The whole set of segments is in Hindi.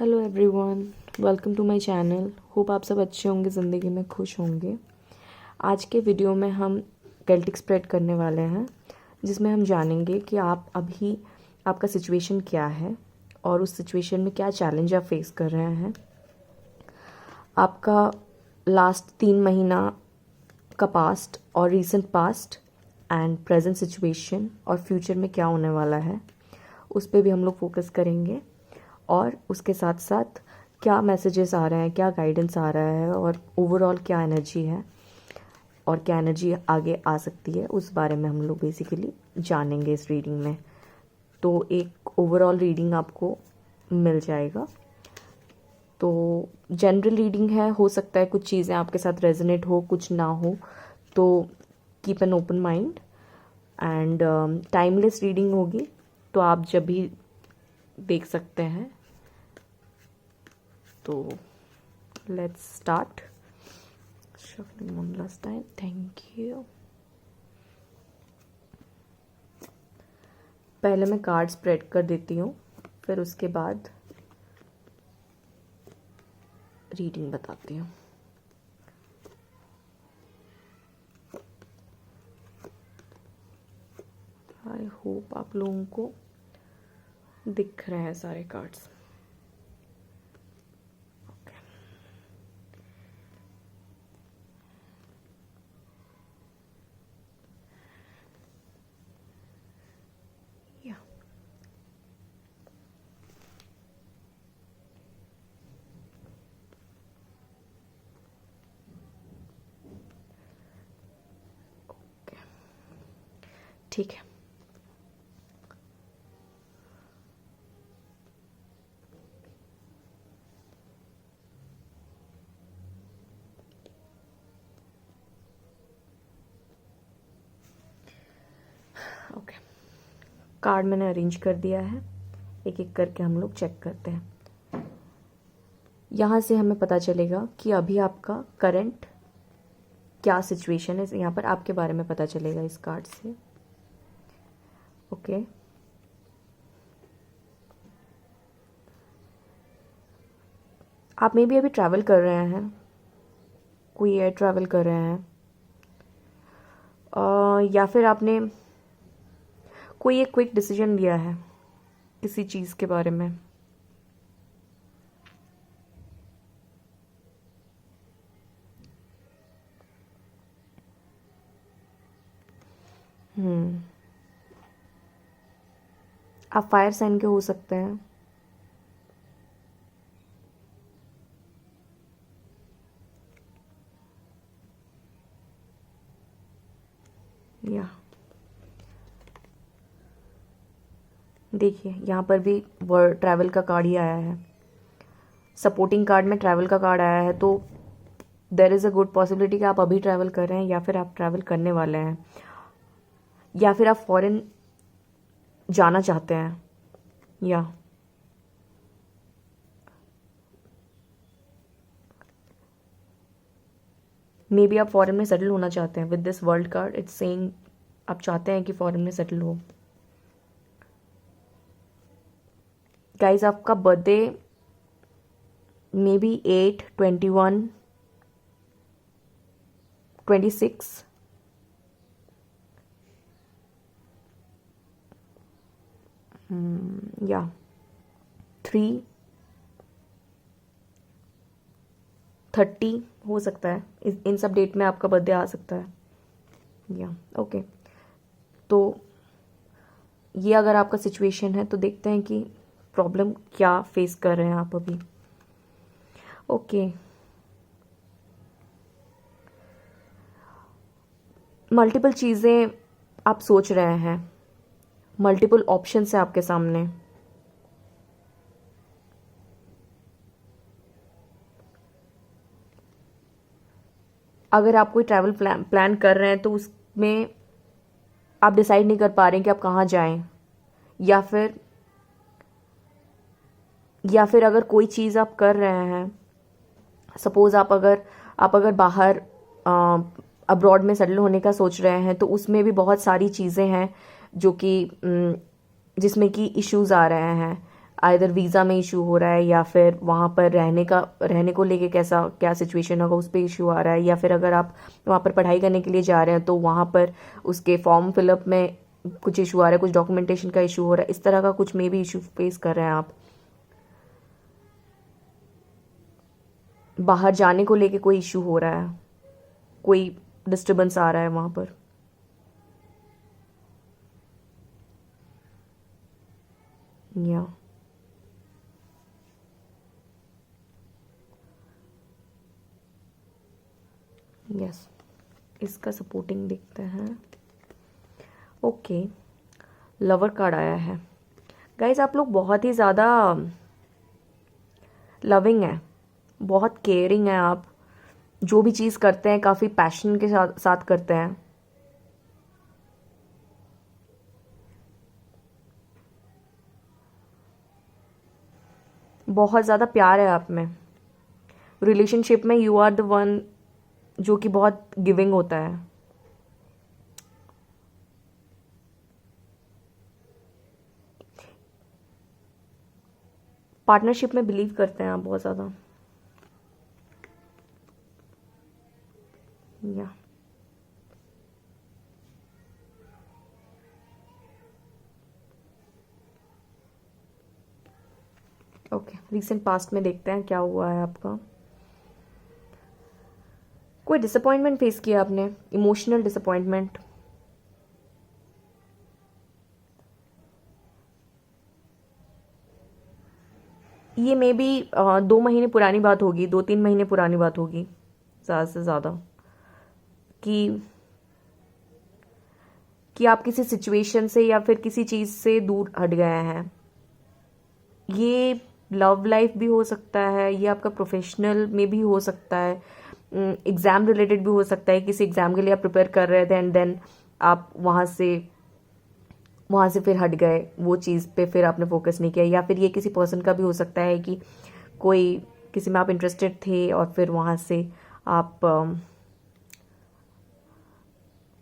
Hello everyone, welcome to my channel. Hope आप सब अच्छे होंगे, ज़िंदगी में खुश होंगे। आज के वीडियो में हम केल्टिक स्प्रेड करने वाले हैं, जिसमें हम जानेंगे कि आप अभी आपका सिचुएशन क्या है और उस सिचुएशन में क्या चैलेंज आप फेस कर रहे हैं। आपका लास्ट 3 महीना का पास्ट और recent past and present situation और फ्यूचर में क्या होने वाला है, उस पर भी हम लोग फोकस करेंगे। और उसके साथ साथ क्या मैसेजेस आ रहे हैं, क्या गाइडेंस आ रहा है और ओवरऑल क्या एनर्जी है और क्या एनर्जी आगे आ सकती है, उस बारे में हम लोग बेसिकली जानेंगे इस रीडिंग में। तो एक ओवरऑल रीडिंग आपको मिल जाएगा। तो जनरल रीडिंग है, हो सकता है कुछ चीज़ें आपके साथ रेजोनेट हो, कुछ ना हो, तो keep an open mind. And timeless reading होगी, तो आप जब भी देख सकते हैं। तो let's start shuffling one last time. Thank you. पहले मैं कार्ड स्प्रेड कर देती हूँ, फिर उसके बाद रीडिंग बताती हूँ। आई होप आप लोगों को दिख रहे हैं सारे कार्ड्स। या ठीक है। ओके, कार्ड मैंने अरेंज कर दिया है। एक एक करके हम लोग चेक करते हैं। यहाँ से हमें पता चलेगा कि अभी आपका करंट क्या सिचुएशन है। यहाँ पर आपके बारे में पता चलेगा इस कार्ड से। ओके, आप मे भी अभी ट्रैवल कर रहे हैं, कोई एयर ट्रैवल कर रहे हैं, या फिर आपने कोई एक क्विक डिसीजन लिया है किसी चीज़ के बारे में। आप फायर साइन के हो सकते हैं। या देखिए, यहाँ पर भी वर्ड ट्रैवल का कार्ड ही आया है। सपोर्टिंग कार्ड में ट्रैवल का कार्ड आया है, तो there is a good possibility कि आप अभी ट्रैवल कर रहे हैं, या फिर आप ट्रैवल करने वाले हैं, या फिर आप फॉरेन जाना चाहते हैं, या मे बी आप फॉरेन में सेटल होना चाहते हैं। With this world card it's saying आप चाहते हैं कि फॉरेन में सेटल हो। गाइज, आपका बर्थडे मे बी 8, 21, 26, या 3, 30 हो सकता है। इन सब डेट में आपका बर्थडे आ सकता है। या ओके, तो ये अगर आपका सिचुएशन है, तो देखते हैं कि प्रॉब्लम क्या फेस कर रहे हैं आप अभी। ओके, मल्टीपल चीज़ें आप सोच रहे हैं, मल्टीपल ऑप्शंस है आपके सामने। अगर आप कोई ट्रैवल प्लान कर रहे हैं, तो उसमें आप डिसाइड नहीं कर पा रहे हैं कि आप कहाँ जाएं, या फिर अगर कोई चीज़ आप कर रहे हैं, सपोज़ आप अगर बाहर अब्रॉड में सेटल होने का सोच रहे हैं, तो उसमें भी बहुत सारी चीज़ें हैं जो कि जिसमें कि इश्यूज़ आ रहे हैं। आइदर वीज़ा में इशू हो रहा है, या फिर वहाँ पर रहने को लेके कैसा क्या सिचुएशन होगा उस पर इशू आ रहा है, या फिर अगर आप वहाँ पर पढ़ाई करने के लिए जा रहे हैं तो वहाँ पर उसके फॉर्म फिलअप में कुछ इशू आ रहा है, कुछ डॉक्यूमेंटेशन का इशू हो रहा है, इस तरह का कुछ मे भी इशू फेस कर रहे हैं आप। बाहर जाने को लेके कोई इशू हो रहा है, कोई डिस्टर्बेंस आ रहा है वहाँ पर। या यस, इसका सपोर्टिंग देखते हैं। ओके, लवर कार्ड आया है। गाइज आप लोग बहुत ही ज़्यादा लविंग है, बहुत केयरिंग है आप, जो भी चीज़ करते हैं काफ़ी पैशन के साथ करते हैं। बहुत ज़्यादा प्यार है आप में। रिलेशनशिप में यू आर द वन जो कि बहुत गिविंग होता है। पार्टनरशिप में बिलीव करते हैं आप बहुत ज़्यादा। या ओके, रीसेंट पास्ट में देखते हैं क्या हुआ है आपका। कोई डिसअपॉइंटमेंट फेस किया आपने, इमोशनल डिसअपॉइंटमेंट। ये मे बी 2 महीने पुरानी बात होगी, 2-3 महीने पुरानी बात होगी ज़्यादा से ज़्यादा, कि आप किसी सिचुएशन से या फिर किसी चीज़ से दूर हट गए हैं। ये लव लाइफ भी हो सकता है, ये आपका प्रोफेशनल में भी हो सकता है, एग्ज़ाम रिलेटेड भी हो सकता है। किसी एग्ज़ाम के लिए आप प्रिपेयर कर रहे थे एंड देन आप वहाँ से फिर हट गए, वो चीज़ पे फिर आपने फोकस नहीं किया। या फिर ये किसी पर्सन का भी हो सकता है कि कोई किसी में आप इंटरेस्टेड थे और फिर वहाँ से आप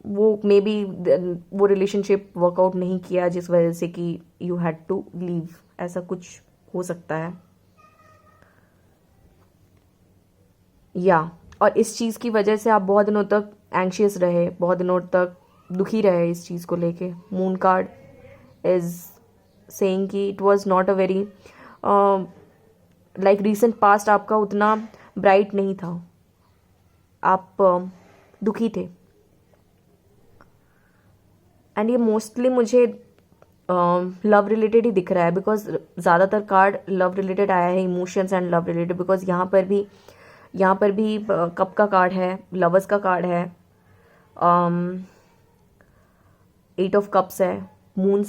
वो मे बी वो रिलेशनशिप वर्कआउट नहीं किया जिस वजह से कि यू हैड टू लीव, ऐसा कुछ हो सकता है। या और इस चीज़ की वजह से आप बहुत दिनों तक एंग्शियस रहे, बहुत दिनों तक दुखी रहे इस चीज़ को लेके। मून कार्ड इज सेइंग कि it was not a very like recent past आपका उतना ब्राइट नहीं था, आप दुखी थे। एंड ये मोस्टली मुझे लव रिलेटेड ही दिख रहा है, बिकॉज ज़्यादातर कार्ड लव रिलेटेड आया है, emotions and love related. Because यहाँ पर भी कप का कार्ड है, लवर्स का कार्ड है, 8 ऑफ कप्स है, मून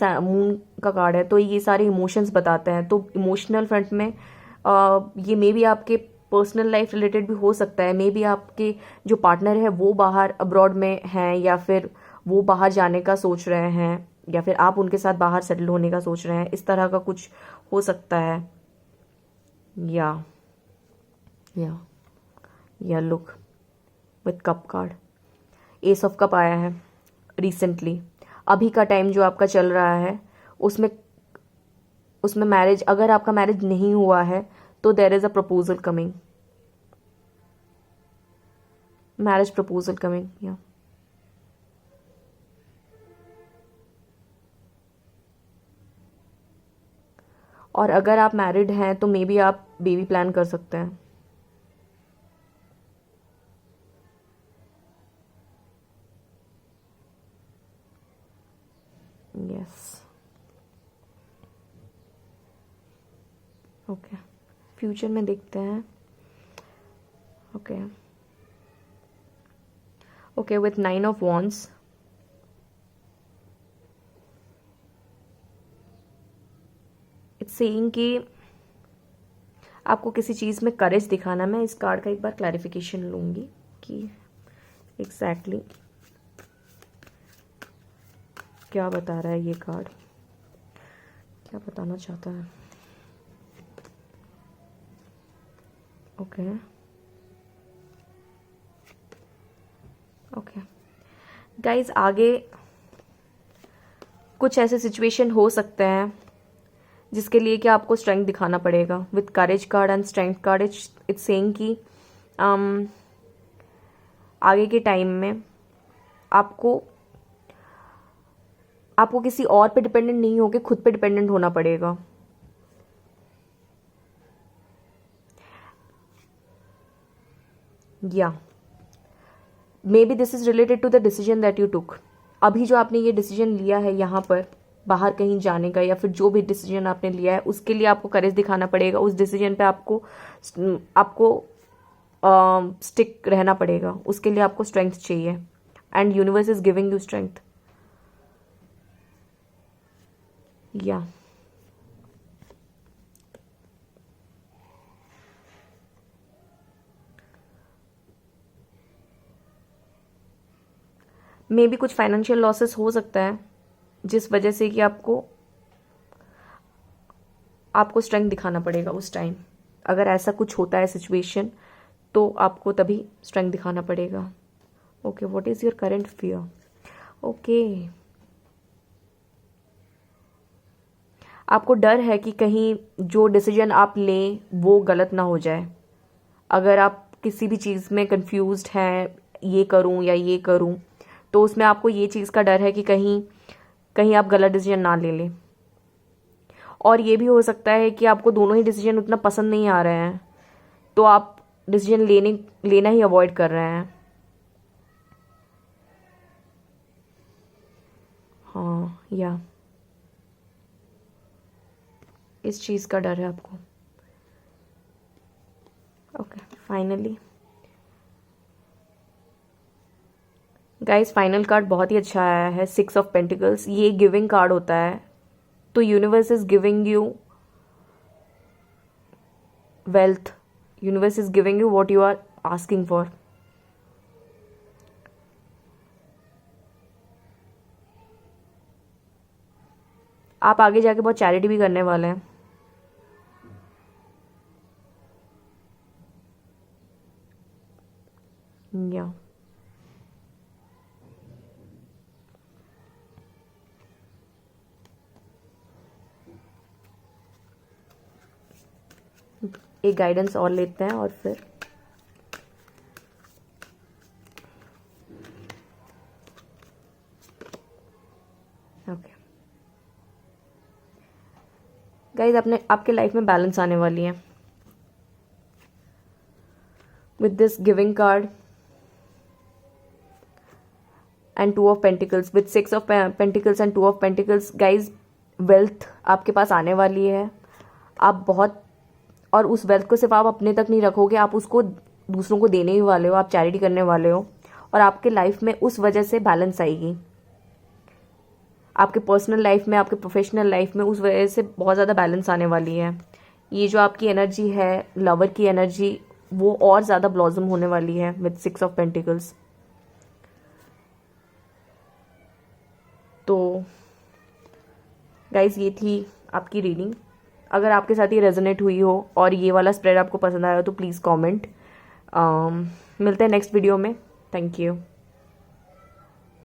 का कार्ड है। तो ये सारे इमोशंस बताते हैं। तो इमोशनल फ्रंट में ये मे बी आपके पर्सनल लाइफ रिलेटेड भी हो सकता है। मे बी आपके जो पार्टनर है वो बाहर अब्रॉड में हैं, या फिर वो बाहर जाने का सोच रहे हैं, या फिर आप उनके साथ बाहर सेटल होने का सोच रहे हैं, इस तरह का कुछ हो सकता है। या look with cup card, S of cup आया है। रिसेंटली अभी का टाइम जो आपका चल रहा है उसमें मैरिज, अगर आपका मैरिज नहीं हुआ है तो there is a proposal coming, marriage proposal coming. या और अगर आप मैरिड हैं तो मे बी आप बेबी प्लान कर सकते हैं। यस ओके, फ्यूचर में देखते हैं। Okay with 9 of wands, it's saying कि आपको किसी चीज़ में करेज दिखाना। मैं इस कार्ड का एक बार क्लैरिफिकेशन लूँगी कि एग्जैक्टली क्या बता रहा है ये कार्ड, क्या बताना चाहता है। ओके गाइज, आगे कुछ ऐसे सिचुएशन हो सकते हैं जिसके लिए कि आपको स्ट्रेंथ दिखाना पड़ेगा। With courage card and strength card it's saying कि आगे के टाइम में आपको किसी और पे डिपेंडेंट नहीं होके खुद पे डिपेंडेंट होना पड़ेगा। या maybe this is related to the decision that you took. अभी जो आपने ये डिसीजन लिया है यहाँ पर बाहर कहीं जाने का, या फिर जो भी डिसीजन आपने लिया है, उसके लिए आपको करेज दिखाना पड़ेगा। उस डिसीजन पे आपको स्टिक रहना पड़ेगा। उसके लिए आपको स्ट्रेंथ चाहिए and universe is giving you strength. या मे बी कुछ फाइनेंशियल लॉसेस हो सकता है, जिस वजह से कि आपको स्ट्रेंथ दिखाना पड़ेगा उस टाइम। अगर ऐसा कुछ होता है सिचुएशन, तो आपको तभी स्ट्रेंथ दिखाना पड़ेगा। Okay, what is your current fear? Okay, आपको डर है कि कहीं जो डिसीजन आप लें वो गलत ना हो जाए। अगर आप किसी भी चीज़ में कंफ्यूज्ड हैं, ये करूं या ये करूं, तो उसमें आपको ये चीज़ का डर है कि कहीं आप गलत डिसीजन ना ले लें। और ये भी हो सकता है कि आपको दोनों ही डिसीजन उतना पसंद नहीं आ रहे हैं, तो आप डिसीजन लेना ही अवॉइड कर रहे हैं। हाँ, या इस चीज़ का डर है आपको। Okay, finally guys, final card बहुत ही अच्छा आया है, 6 ऑफ पेंटिकल्स। ये गिविंग कार्ड होता है, तो universe is giving you wealth. Universe is giving you what you are asking for. आप आगे जाके बहुत चैरिटी भी करने वाले हैं। या एक गाइडेंस और लेते हैं और फिर ओके गाइज, आपके लाइफ में बैलेंस आने वाली है with this giving card and 2 of pentacles. With 6 of pentacles and 2 of pentacles, guys wealth आपके पास आने वाली है। आप बहुत, और उस वेल्थ को सिर्फ आप अपने तक नहीं रखोगे, आप उसको दूसरों को देने ही वाले हो, आप चैरिटी करने वाले हो। और आपके लाइफ में उस वजह से बैलेंस आएगी। आपके पर्सनल लाइफ में, आपके प्रोफेशनल लाइफ में उस वजह से बहुत ज़्यादा बैलेंस आने वाली है। ये जो आपकी एनर्जी है, लवर की एनर्जी, वो और ज़्यादा ब्लॉसम होने वाली है विद 6 ऑफ पेंटिकल्स। तो गाइज, ये थी आपकी रीडिंग। अगर आपके साथ ये रेजोनेट हुई हो और ये वाला स्प्रेड आपको पसंद आया हो तो प्लीज़ कमेंट। मिलते हैं नेक्स्ट वीडियो में। Thank you.